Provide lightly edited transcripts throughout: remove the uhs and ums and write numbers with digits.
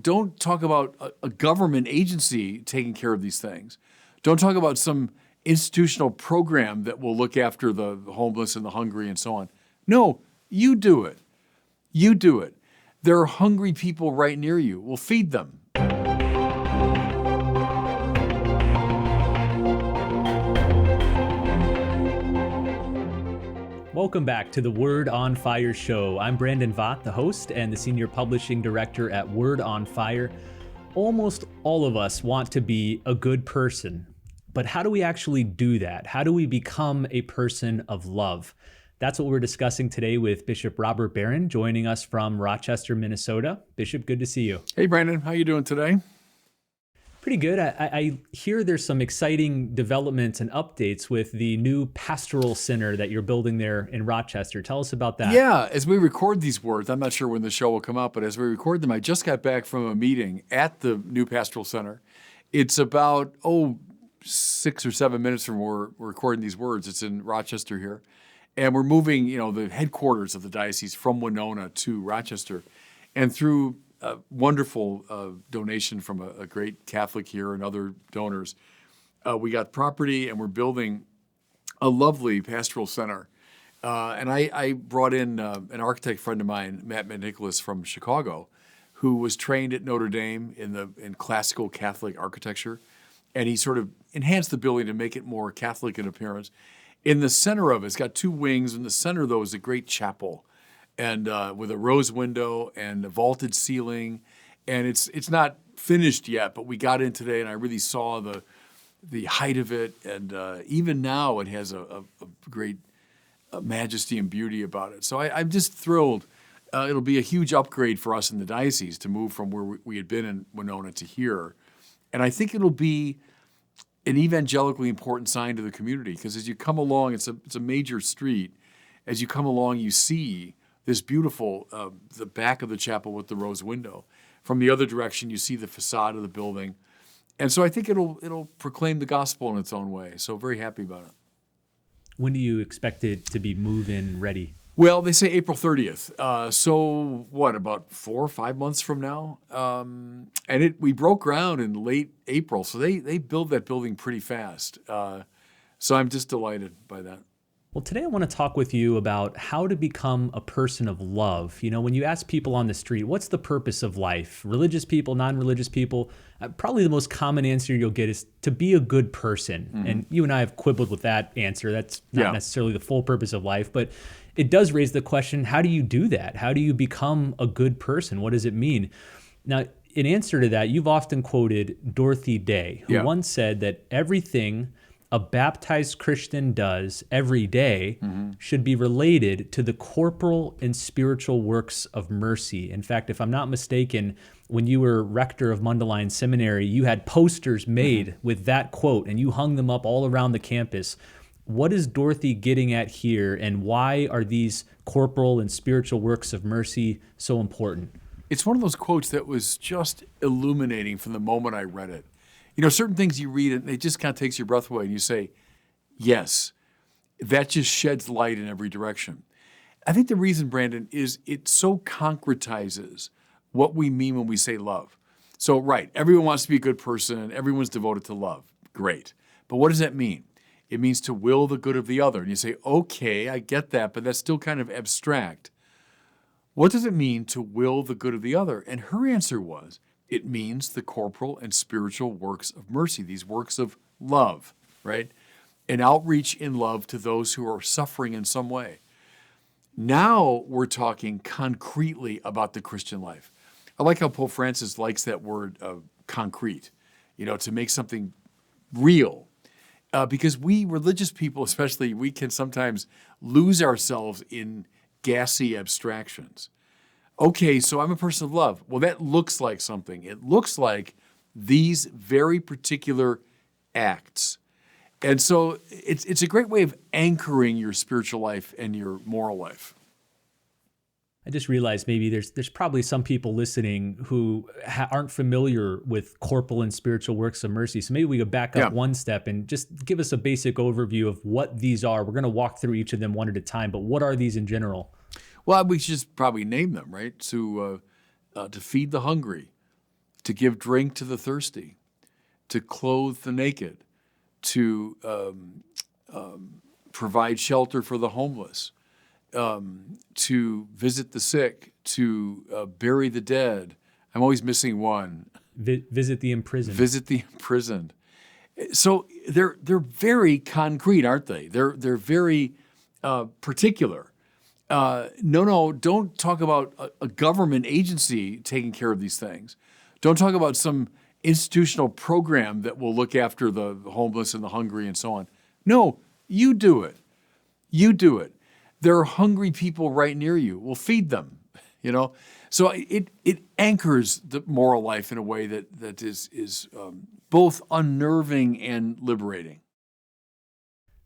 Don't talk about a government agency taking care of these things. Don't talk about some institutional program that will look after the homeless and the hungry and so on. No, you do it. You do it. There are hungry people right near you. Well, feed them. Welcome back to the Word on Fire show. I'm Brandon Vogt, the host and the Senior Publishing Director at Word on Fire. Almost all of us want to be a good person, but how do we actually do that? How do we become a person of love? That's what we're discussing today with Bishop Robert Barron, joining us from Rochester, Minnesota. Bishop, good to see you. Hey, Brandon, how you doing today? Pretty good. I hear there's some exciting developments and updates with the new Pastoral Center that you're building there in Rochester. Tell us about that. Yeah, as we record these words, I'm not sure when the show will come out, but as we record them, I just got back from a meeting at the new Pastoral Center. It's about, 6 or 7 minutes from where we're recording these words. It's in Rochester here. And we're moving, the headquarters of the diocese from Winona to Rochester. And through a wonderful donation from a great Catholic here and other donors, we got property and we're building a lovely pastoral center. And I brought in an architect friend of mine, Matt Nicholas from Chicago, who was trained at Notre Dame in classical Catholic architecture. And he sort of enhanced the building to make it more Catholic in appearance. In the center of it, it's got two wings. In the center, though, is a great chapel, and with a rose window and a vaulted ceiling. And it's not finished yet, but we got in today, and I really saw the height of it. And even now, it has a great majesty and beauty about it. So I'm just thrilled. It'll be a huge upgrade for us in the diocese to move from where we had been in Winona to here. And I think it'll be an evangelically important sign to the community, because as you come along, it's a major street. As you come along, you see this beautiful, the back of the chapel with the rose window. From the other direction, you see the facade of the building. And so I think it'll proclaim the gospel in its own way. So very happy about it. When do you expect it to be move-in ready? Well, they say April 30th. So what, about 4 or 5 months from now? And we broke ground in late April, so they build that building pretty fast. So I'm just delighted by that. Well, today I want to talk with you about how to become a person of love. When you ask people on the street, what's the purpose of life? Religious people, non-religious people, probably the most common answer you'll get is to be a good person. Mm-hmm. And you and I have quibbled with that answer. That's not necessarily the full purpose of life, but it does raise the question, how do you do that? How do you become a good person? What does it mean? Now, in answer to that, you've often quoted Dorothy Day, who once said that everything a baptized Christian does every day should be related to the corporal and spiritual works of mercy. In fact, if I'm not mistaken, when you were rector of Mundelein Seminary, you had posters made with that quote, and you hung them up all around the campus. What is Dorothy getting at here, and why are these corporal and spiritual works of mercy so important? It's one of those quotes that was just illuminating from the moment I read it. Certain things you read and it just kind of takes your breath away, and you say, yes, that just sheds light in every direction. I think the reason, Brandon, is it so concretizes what we mean when we say love. So, right, everyone wants to be a good person, everyone's devoted to love. Great. But what does that mean? It means to will the good of the other. And you say, okay, I get that, but that's still kind of abstract. What does it mean to will the good of the other? And her answer was, it means the corporal and spiritual works of mercy, these works of love, right? An outreach in love to those who are suffering in some way. Now we're talking concretely about the Christian life. I like how Pope Francis likes that word concrete, to make something real. Because we religious people, especially, we can sometimes lose ourselves in gassy abstractions. Okay, so I'm a person of love. Well, that looks like something. It looks like these very particular acts. And so it's a great way of anchoring your spiritual life and your moral life. I just realized maybe there's probably some people listening who aren't familiar with corporal and spiritual works of mercy. So maybe we could back up one step and just give us a basic overview of what these are. We're going to walk through each of them one at a time, but what are these in general? Well, we should just probably name them, right? To feed the hungry, to give drink to the thirsty, to clothe the naked, to provide shelter for the homeless, to visit the sick, to bury the dead. I'm always missing one. Visit the imprisoned. Visit the imprisoned. So they're very concrete, aren't they? They're very particular. No, don't talk about a government agency taking care of these things. Don't talk about some institutional program that will look after the homeless and the hungry and so on. No, you do it. You do it. There are hungry people right near you. Well, feed them, you know? So it anchors the moral life in a way that is both unnerving and liberating.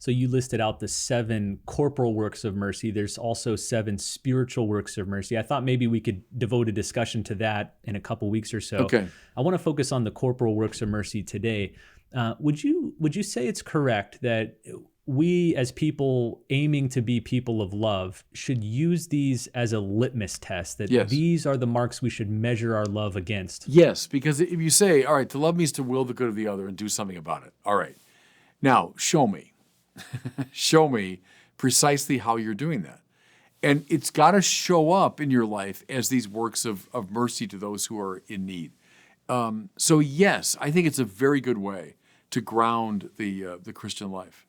So you listed out the 7 corporal works of mercy. There's also 7 spiritual works of mercy. I thought maybe we could devote a discussion to that in a couple weeks or so. Okay. I want to focus on the corporal works of mercy today. Would you say it's correct that we, as people aiming to be people of love, should use these as a litmus test, that Yes. these are the marks we should measure our love against? Yes, because if you say, all right, to love means to will the good of the other and do something about it. All right. Now, show me. Show me precisely how you're doing that. And it's got to show up in your life as these works of mercy to those who are in need. So yes, I think it's a very good way to ground the Christian life.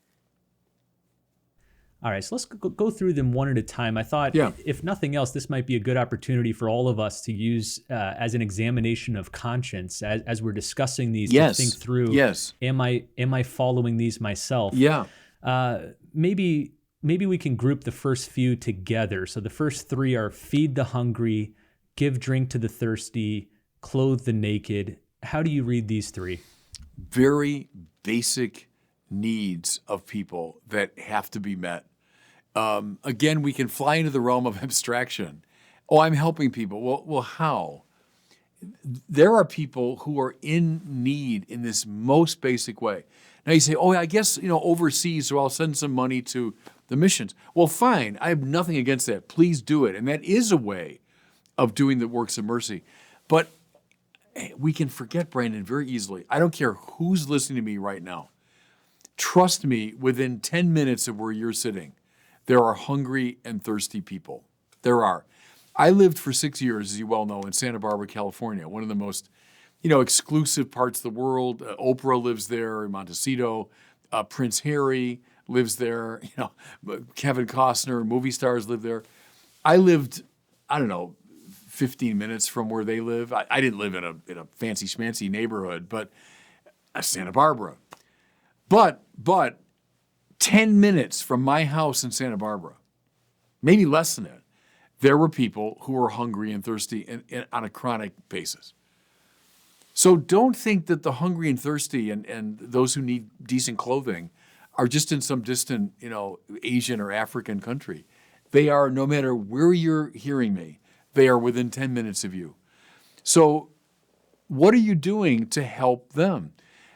All right, so let's go through them one at a time. I thought, if nothing else, this might be a good opportunity for all of us to use as an examination of conscience as we're discussing these. Yes. To think through. Yes. Am I following these myself? Yeah. Maybe we can group the first few together. So the first 3 are feed the hungry, give drink to the thirsty, clothe the naked. How do you read these 3? Very basic needs of people that have to be met. Again, we can fly into the realm of abstraction. Oh, I'm helping people. Well, how? There are people who are in need in this most basic way. Now you say, oh, I guess, overseas, so I'll send some money to the missions. Well, fine. I have nothing against that. Please do it. And that is a way of doing the works of mercy. But we can forget, Brandon, very easily. I don't care who's listening to me right now. Trust me, within 10 minutes of where you're sitting, there are hungry and thirsty people. There are. I lived for 6 years, as you well know, in Santa Barbara, California, one of the most, exclusive parts of the world. Oprah lives there, Montecito. Prince Harry lives there. Kevin Costner, movie stars live there. I lived, 15 minutes from where they live. I didn't live in a fancy schmancy neighborhood, but Santa Barbara. But 10 minutes from my house in Santa Barbara, maybe less than that, there were people who were hungry and thirsty and on a chronic basis. So don't think that the hungry and thirsty and those who need decent clothing are just in some distant, Asian or African country. They are, no matter where you're hearing me, they are within 10 minutes of you. So what are you doing to help them?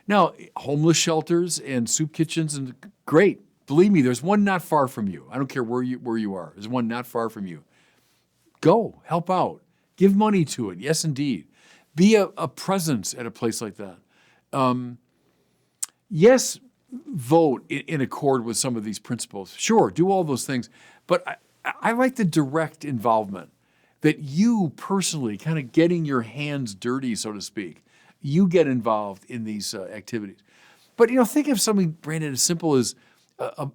Now, homeless shelters and soup kitchens, and great. Believe me, there's one not far from you. I don't care where you are. There's one not far from you. Go, help out. Give money to it. Yes, indeed. Be a presence at a place like that. Yes, vote in accord with some of these principles. Sure, do all those things. But I like the direct involvement, that you personally kind of getting your hands dirty, so to speak. You get involved in these activities. But, think of something, Brandon, as simple as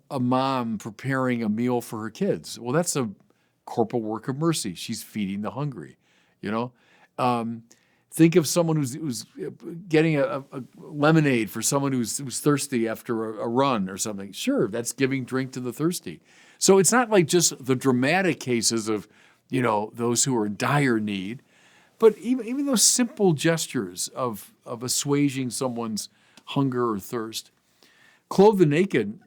a mom preparing a meal for her kids. Well, that's a corporal work of mercy. She's feeding the hungry, Think of someone who's getting a lemonade for someone who's thirsty after a run or something. Sure, that's giving drink to the thirsty. So it's not like just the dramatic cases of, those who are in dire need, but even those simple gestures of assuaging someone's hunger or thirst. Clothe the naked.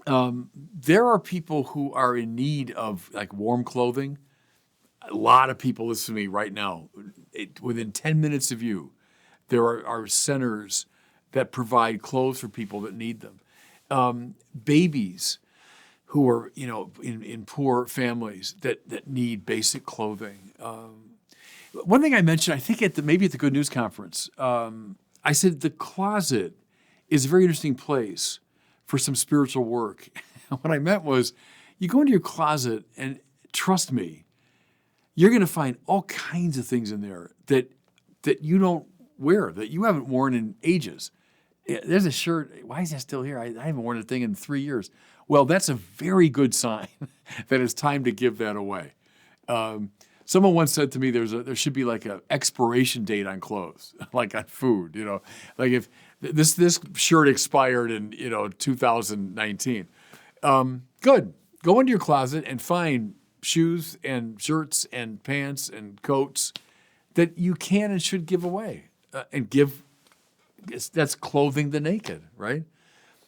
There are people who are in need of warm clothing. A lot of people listen to me right now. Within 10 minutes of you, there are centers that provide clothes for people that need them. Babies who are, in poor families that need basic clothing. One thing I mentioned, I think maybe at the Good News Conference, I said the closet is a very interesting place for some spiritual work. What I meant was, you go into your closet and trust me, you're going to find all kinds of things in there that you don't wear, that you haven't worn in ages. There's a shirt. Why is that still here? I haven't worn a thing in 3 years. Well, that's a very good sign that it's time to give that away. Someone once said to me, there should be like an expiration date on clothes, like on food. Like if this shirt expired in 2019. Good. Go into your closet and find shoes and shirts and pants and coats that you can and should give away and give. That's clothing the naked, right?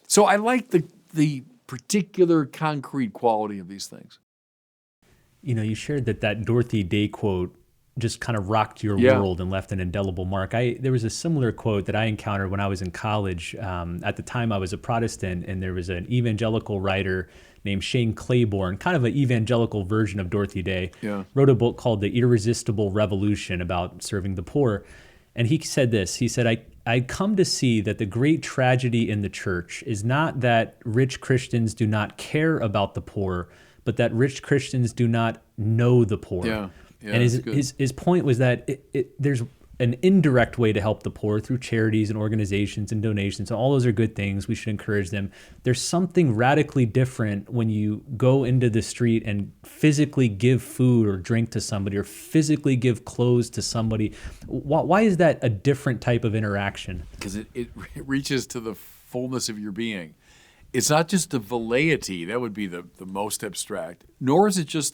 So I like the particular concrete quality of these things. You shared that Dorothy Day quote just kind of rocked your world and left an indelible mark. There was a similar quote that I encountered when I was in college. At the time, I was a Protestant, and there was an evangelical writer named Shane Claiborne, kind of an evangelical version of Dorothy Day, wrote a book called The Irresistible Revolution about serving the poor. And he said this, he said, I come to see that the great tragedy in the church is not that rich Christians do not care about the poor, but that rich Christians do not know the poor. And his point was that there's an indirect way to help the poor through charities and organizations and donations, and all those are good things. We should encourage them. There's something radically different when you go into the street and physically give food or drink to somebody, or physically give clothes to somebody. Why is that a different type of interaction? Because it reaches to the fullness of your being. It's not just the velleity, that would be the most abstract, nor is it just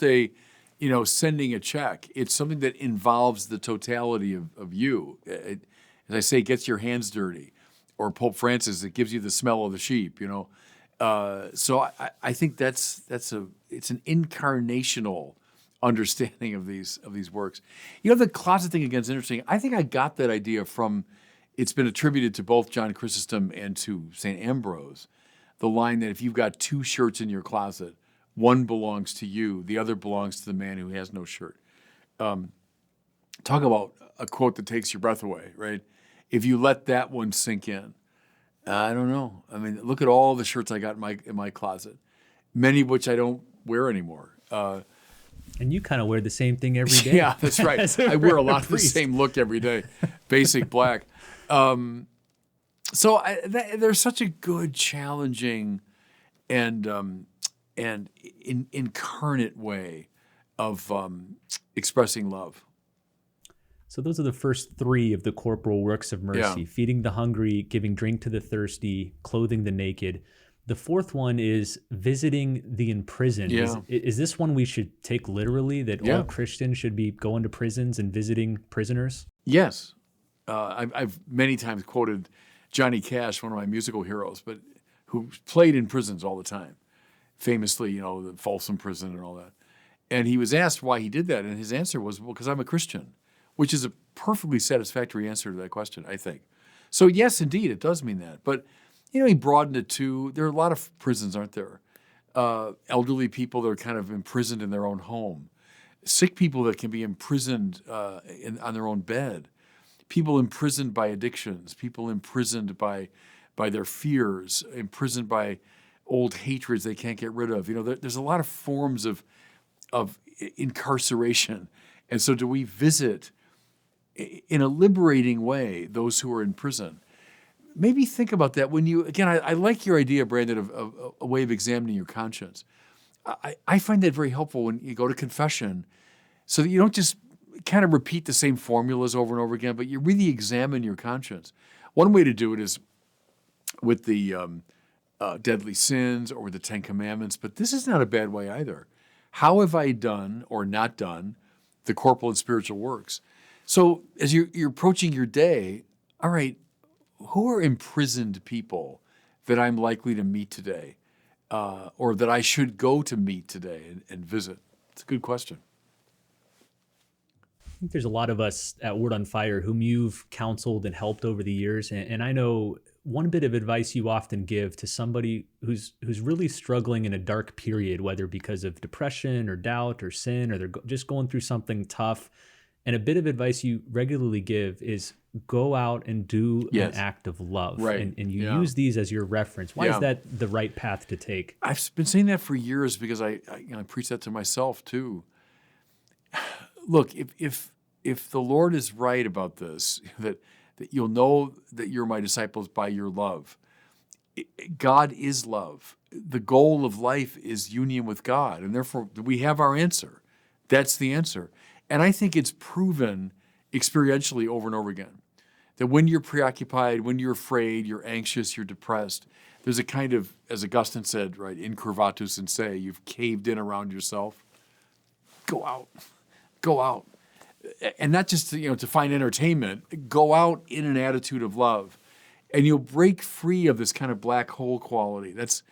sending a check. It's something that involves the totality of you. As I say, it gets your hands dirty. Or Pope Francis, it gives you the smell of the sheep, So I think it's an incarnational understanding of these works. The closet thing again is interesting. I think I got that idea from, it's been attributed to both John Chrysostom and to St. Ambrose, the line that if you've got two shirts in your closet, one belongs to you, the other belongs to the man who has no shirt. Talk about a quote that takes your breath away, right? If you let that one sink in, I don't know. I mean, look at all the shirts I got in my closet, many of which I don't wear anymore. And you kind of wear the same thing every day. Yeah, that's right. I wear a lot of the same look every day, basic black. So there's such a good, challenging, and incarnate way of expressing love. So those are the first three of the corporal works of mercy: feeding the hungry, giving drink to the thirsty, clothing the naked. The fourth one is visiting the imprisoned. Is this one we should take literally, that all Christians should be going to prisons and visiting prisoners? Yes. I've many times quoted Johnny Cash, one of my musical heroes, but who played in prisons all the time. Famously, the Folsom prison and all that. And he was asked why he did that, and his answer was, well, because I'm a Christian, which is a perfectly satisfactory answer to that question, I think. So yes, indeed, it does mean that. But, he broadened it to, there are a lot of prisons, aren't there? Elderly people that are kind of imprisoned in their own home. Sick people that can be imprisoned on their own bed. People imprisoned by addictions. People imprisoned by their fears. Imprisoned by old hatreds they can't get rid of. There's a lot of forms of incarceration. And so do we visit, in a liberating way, those who are in prison? Maybe think about that when you, again, I like your idea, Brandon, of a way of examining your conscience. I find that very helpful when you go to confession, so that you don't just kind of repeat the same formulas over and over again, but you really examine your conscience. One way to do it is with the deadly sins or with the Ten Commandments, but this is not a bad way either. How have I done or not done the corporal and spiritual works? So as you're approaching your day, all right, who are imprisoned people that I'm likely to meet today, or that I should go to meet today and visit? It's a good question. I think there's a lot of us at Word on Fire whom you've counseled and helped over the years. And I know one bit of advice you often give to somebody who's really struggling in a dark period, whether because of depression or doubt or sin, or they're just going through something tough, And a bit of advice you regularly give is go out and do an Yes. act of love. Right. And you Yeah. use these as your reference. Why is Yeah. that the right path to take? I've been saying that for years because I preach that to myself too. Look, if the Lord is right about this, that you'll know that you're my disciples by your love. God is love. The goal of life is union with God, and therefore we have our answer. That's the answer. And I think it's proven experientially over and over again that when you're preoccupied, when you're afraid, you're anxious, you're depressed, there's a kind of, as Augustine said, right, incurvatus in se, you've caved in around yourself. Go out. Go out. And not just to find entertainment, go out in an attitude of love. And you'll break free of this kind of black hole quality. That's,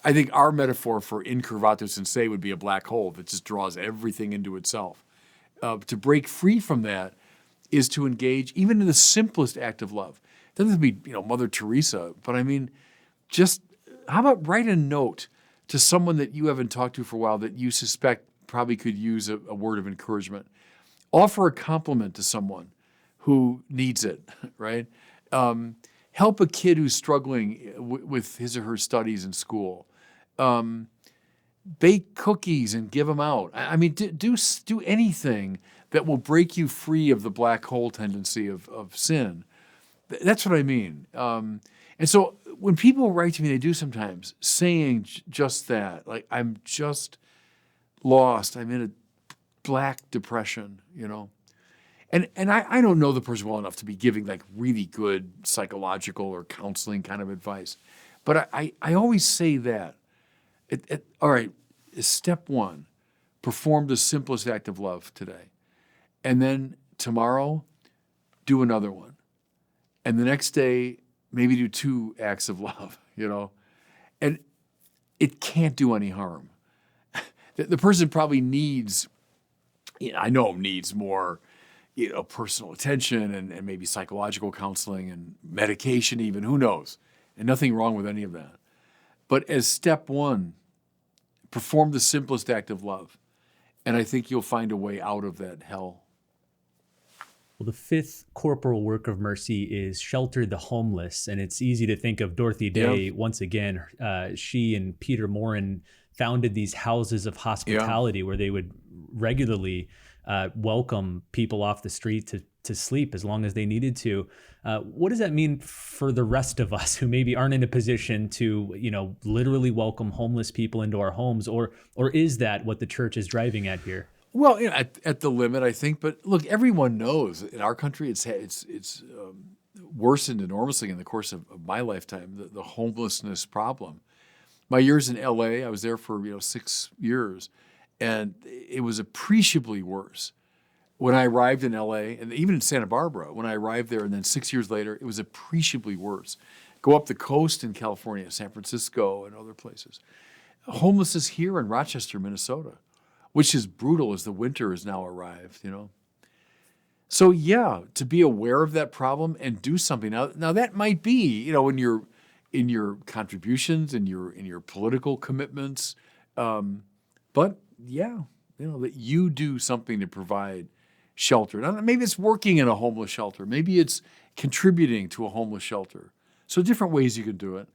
I think our metaphor for incurvatus in se would be a black hole that just draws everything into itself. To break free from that is to engage even in the simplest act of love. It doesn't have to be, Mother Teresa, but I mean, just how about write a note to someone that you haven't talked to for a while that you suspect probably could use a word of encouragement. Offer a compliment to someone who needs it, right? Help a kid who's struggling with his or her studies in school. Bake cookies and give them out. I mean, do anything that will break you free of the black hole tendency of sin. That's what I mean. And so when people write to me, they do sometimes, saying just that, like, I'm just lost. I'm in a black depression, And I don't know the person well enough to be giving like really good psychological or counseling kind of advice. But I always say that. All right, step one, perform the simplest act of love today. And then tomorrow, do another one. And the next day, maybe do 2 acts of love, And it can't do any harm. The person probably needs, I know needs more, personal attention and maybe psychological counseling and medication even, who knows? And nothing wrong with any of that. But as step one, perform the simplest act of love. And I think you'll find a way out of that hell. Well, the 5th corporal work of mercy is shelter the homeless. And it's easy to think of Dorothy Day once again. She and Peter Morin founded these houses of hospitality where they would regularly welcome people off the street to sleep as long as they needed to. What does that mean for the rest of us who maybe aren't in a position to, literally welcome homeless people into our homes? Or is that what the church is driving at here? Well, at the limit, I think. But look, everyone knows in our country it's worsened enormously in the course of my lifetime, the homelessness problem. My years in L.A., I was there for 6 years, and it was appreciably worse. When I arrived in L.A., and even in Santa Barbara, when I arrived there, and then 6 years later, it was appreciably worse. Go up the coast in California, San Francisco, and other places. Homelessness here in Rochester, Minnesota, which is brutal as the winter has now arrived, So to be aware of that problem and do something. Now that might be, in your contributions, in your political commitments, but that you do something to provide shelter. Now, maybe it's working in a homeless shelter. Maybe it's contributing to a homeless shelter. So different ways you can do it.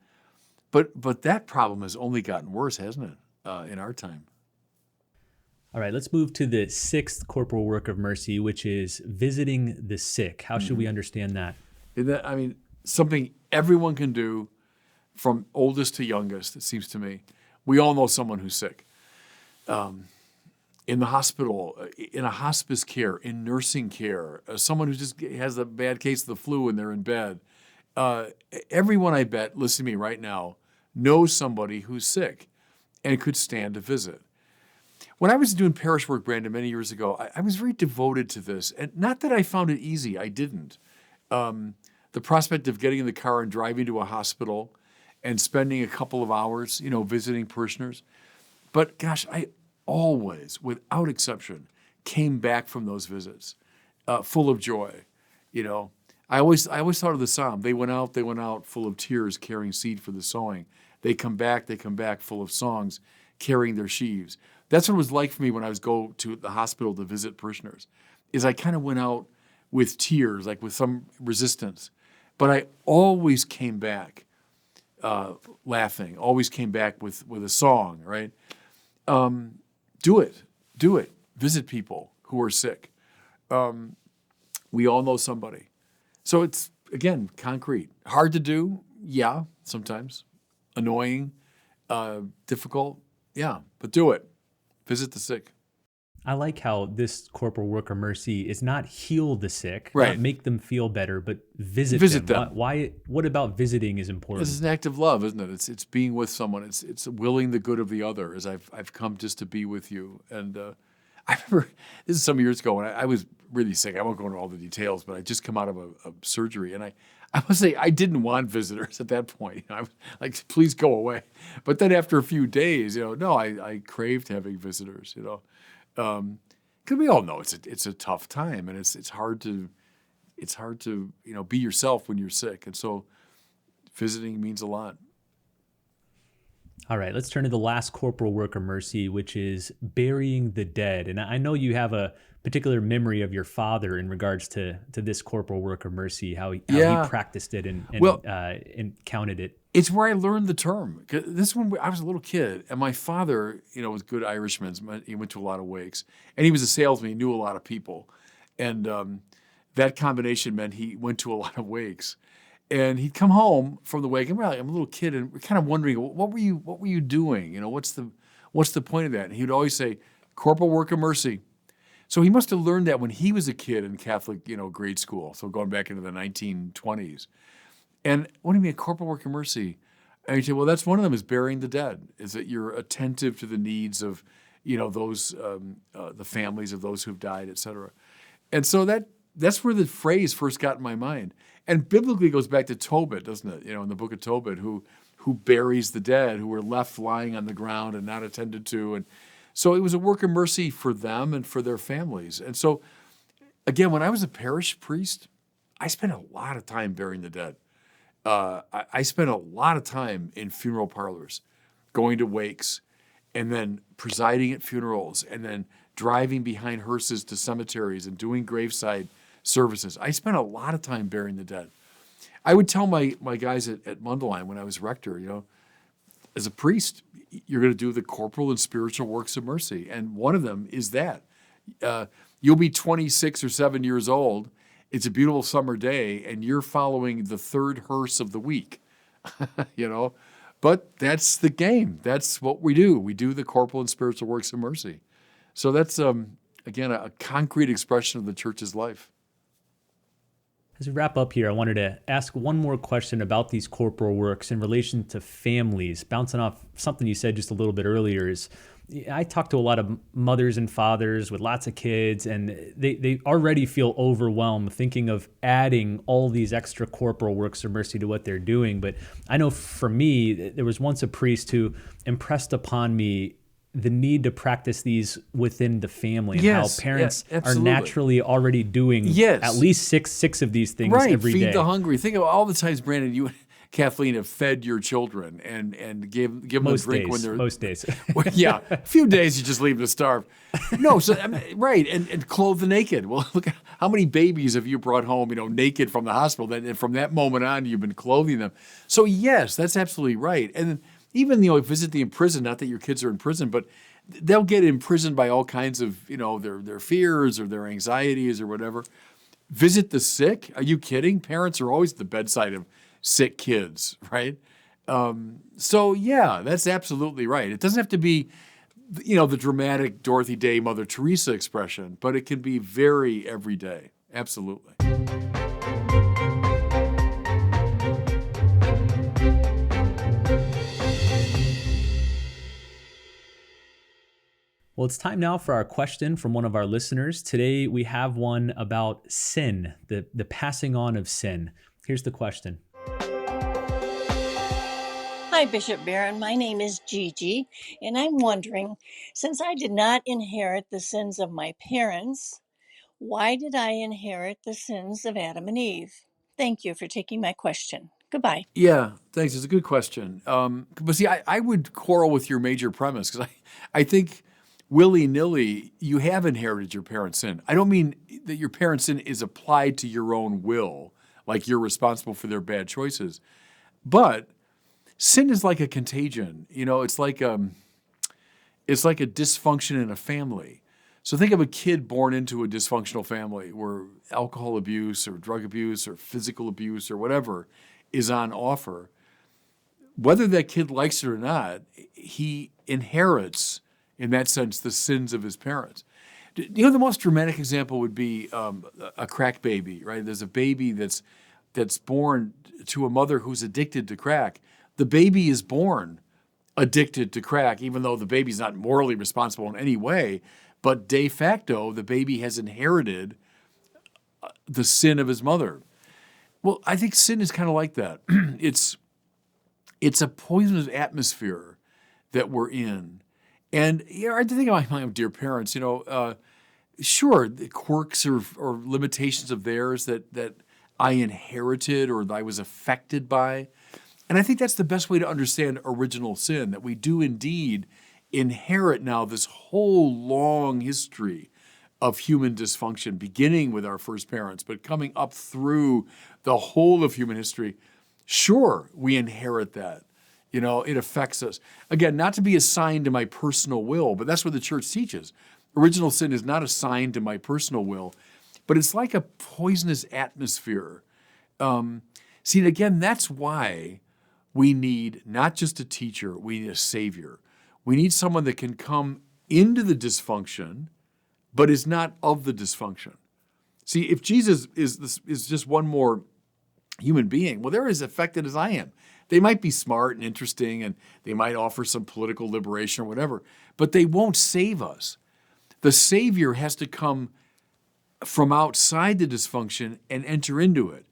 But that problem has only gotten worse, hasn't it, in our time? All right, let's move to the 6th corporal work of mercy, which is visiting the sick. How should we understand that? Something everyone can do from oldest to youngest, it seems to me. We all know someone who's sick. In the hospital, in a hospice care, in nursing care, someone who just has a bad case of the flu and they're in bed. Everyone, I bet, listen to me right now, knows somebody who's sick and could stand a visit. When I was doing parish work, Brandon, many years ago, I was very devoted to this. And not that I found it easy, I didn't. The prospect of getting in the car and driving to a hospital and spending a couple of hours, visiting parishioners. But gosh, I always, without exception, came back from those visits full of joy. I always thought of the psalm. They went out full of tears, carrying seed for the sowing. They come back full of songs, carrying their sheaves. That's what it was like for me when I was go to the hospital to visit parishioners. is I kind of went out with tears, like with some resistance, but I always came back laughing, always came back with a song, right? Do it. Visit people who are sick. We all know somebody. So it's, again, concrete. Hard to do, yeah, sometimes. Annoying, difficult, yeah, but do it. Visit the sick. I like how this corporal work of mercy is not heal the sick, Right. not make them feel better, but visit them. Why? What about visiting is important? This is an act of love, isn't it? It's being with someone. It's willing the good of the other. As I've come just to be with you. And I remember this is some years ago when I was really sick. I won't go into all the details, but I just come out of a surgery, and I must say I didn't want visitors at that point. I was like, please go away. But then after a few days, no, I craved having visitors. Because we all know it's a tough time, and it's hard to be yourself when you're sick, and so visiting means a lot. All right, let's turn to the last corporal work of mercy, which is burying the dead. And I know you have a particular memory of your father in regards to this corporal work of mercy, how he practiced it and counted it. It's where I learned the term. This one, I was a little kid, and my father, was a good Irishman. He went to a lot of wakes, and he was a salesman. He knew a lot of people, and that combination meant he went to a lot of wakes. And he'd come home from the wake, and I'm a little kid, and we're kind of wondering, what were you doing? What's the point of that? And he'd always say, corporal work of mercy. So he must have learned that when he was a kid in Catholic, grade school. So going back into the 1920s. And what do you mean, corporal work of mercy? And you say, well, that's one of them is burying the dead. Is that you're attentive to the needs of, those the families of those who've died, et cetera. And so that's where the phrase first got in my mind. And biblically it goes back to Tobit, doesn't it? In the book of Tobit, who buries the dead, who were left lying on the ground and not attended to. And so it was a work of mercy for them and for their families. And so, again, when I was a parish priest, I spent a lot of time burying the dead. I spent a lot of time in funeral parlors, going to wakes, and then presiding at funerals, and then driving behind hearses to cemeteries and doing graveside services. I spent a lot of time burying the dead. I would tell my guys at Mundelein when I was rector, as a priest, you're going to do the corporal and spiritual works of mercy. And one of them is that. You'll be 26 or 7 years old. It's a beautiful summer day, and you're following the third hearse of the week, But that's the game. That's what we do. We do the corporal and spiritual works of mercy. So that's, again, a concrete expression of the church's life. As we wrap up here, I wanted to ask one more question about these corporal works in relation to families. Bouncing off something you said just a little bit earlier is, I talk to a lot of mothers and fathers with lots of kids, and they already feel overwhelmed thinking of adding all these extra corporal works of mercy to what they're doing. But I know for me, there was once a priest who impressed upon me the need to practice these within the family, and how parents are naturally already doing at least six of these things every day. Feed the hungry. Think of all the times, Brandon, you and Kathleen have fed your children and give them a drink when they're... Most days. A few days you just leave them to starve. No, so right, and clothe the naked. Well, look at how many babies have you brought home, naked from the hospital, and from that moment on, you've been clothing them. So yes, that's absolutely right. And even, visit the imprisoned, not that your kids are in prison, but they'll get imprisoned by all kinds of, their fears or their anxieties or whatever. Visit the sick? Are you kidding? Parents are always at the bedside of sick kids, right? So yeah, that's absolutely right. It doesn't have to be, the dramatic Dorothy Day, Mother Teresa expression, but it can be very everyday. Absolutely. Well, it's time now for our question from one of our listeners. Today we have one about sin, the passing on of sin. Here's the question. Hi, Bishop Barron. My name is Gigi, and I'm wondering, since I did not inherit the sins of my parents, why did I inherit the sins of Adam and Eve? Thank you for taking my question. Goodbye. Yeah, thanks. It's a good question. But see, I would quarrel with your major premise, because I think willy-nilly, you have inherited your parents' sin. I don't mean that your parents' sin is applied to your own will, like you're responsible for their bad choices. But sin is like a contagion. It's like a dysfunction in a family. So think of a kid born into a dysfunctional family where alcohol abuse or drug abuse or physical abuse or whatever is on offer. Whether that kid likes it or not, he inherits, in that sense, the sins of his parents. The most dramatic example would be a crack baby, right? There's a baby that's born to a mother who's addicted to crack. The baby is born addicted to crack, even though the baby's not morally responsible in any way. But de facto, the baby has inherited the sin of his mother. Well, I think sin is kind of like that. It's a poisonous atmosphere that we're in. And I think about my dear parents, sure, the quirks or limitations of theirs that I inherited or that I was affected by. And I think that's the best way to understand original sin, that we do indeed inherit now this whole long history of human dysfunction, beginning with our first parents, but coming up through the whole of human history. Sure, we inherit that. It affects us. Again, not to be assigned to my personal will, but that's what the church teaches. Original sin is not assigned to my personal will, but it's like a poisonous atmosphere. See, again, that's why we need not just a teacher, we need a savior. We need someone that can come into the dysfunction, but is not of the dysfunction. See, if Jesus is just one more human being, well, they're as affected as I am. They might be smart and interesting, and they might offer some political liberation or whatever, but they won't save us. The Savior has to come from outside the dysfunction and enter into it.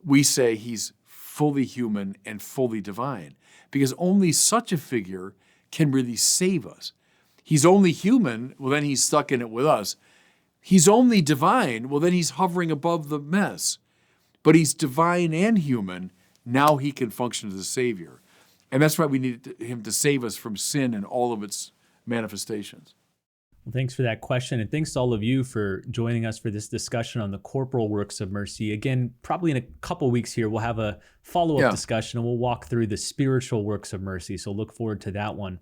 We say he's fully human and fully divine, because only such a figure can really save us. He's only human, well, then he's stuck in it with us. He's only divine, well, then he's hovering above the mess. But he's divine and human, now he can function as a savior. And that's why we need him to save us from sin and all of its manifestations. Well, thanks for that question. And thanks to all of you for joining us for this discussion on the corporal works of mercy. Again, probably in a couple weeks here, we'll have a follow-up discussion and we'll walk through the spiritual works of mercy. So look forward to that one.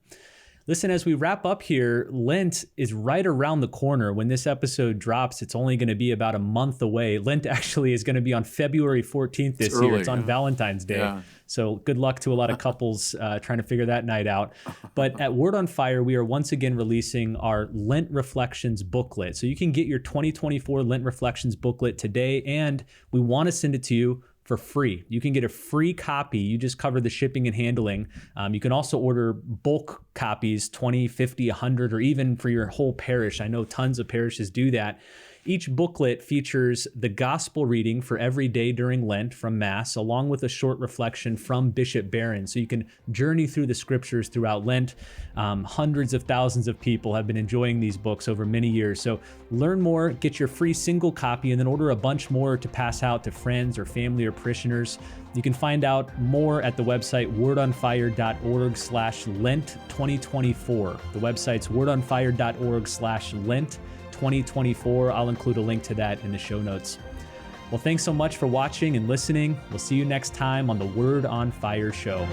Listen, as we wrap up here, Lent is right around the corner. When this episode drops, it's only going to be about a month away. Lent actually is going to be on February 14th this year. It's on Valentine's Day. Yeah. So good luck to a lot of couples trying to figure that night out. But at Word on Fire, we are once again releasing our Lent Reflections booklet. So you can get your 2024 Lent Reflections booklet today, and we want to send it to you for free. You can get a free copy. You just cover the shipping and handling. You can also order bulk copies, 20, 50, 100, or even for your whole parish. I know tons of parishes do that. Each booklet features the gospel reading for every day during Lent from Mass, along with a short reflection from Bishop Barron. So you can journey through the scriptures throughout Lent. Hundreds of thousands of people have been enjoying these books over many years. So learn more, get your free single copy, and then order a bunch more to pass out to friends or family or parishioners. You can find out more at the website wordonfire.org/Lent2024. The website's wordonfire.org/Lent2024. I'll include a link to that in the show notes. Well, thanks so much for watching and listening. We'll see you next time on the Word on Fire show.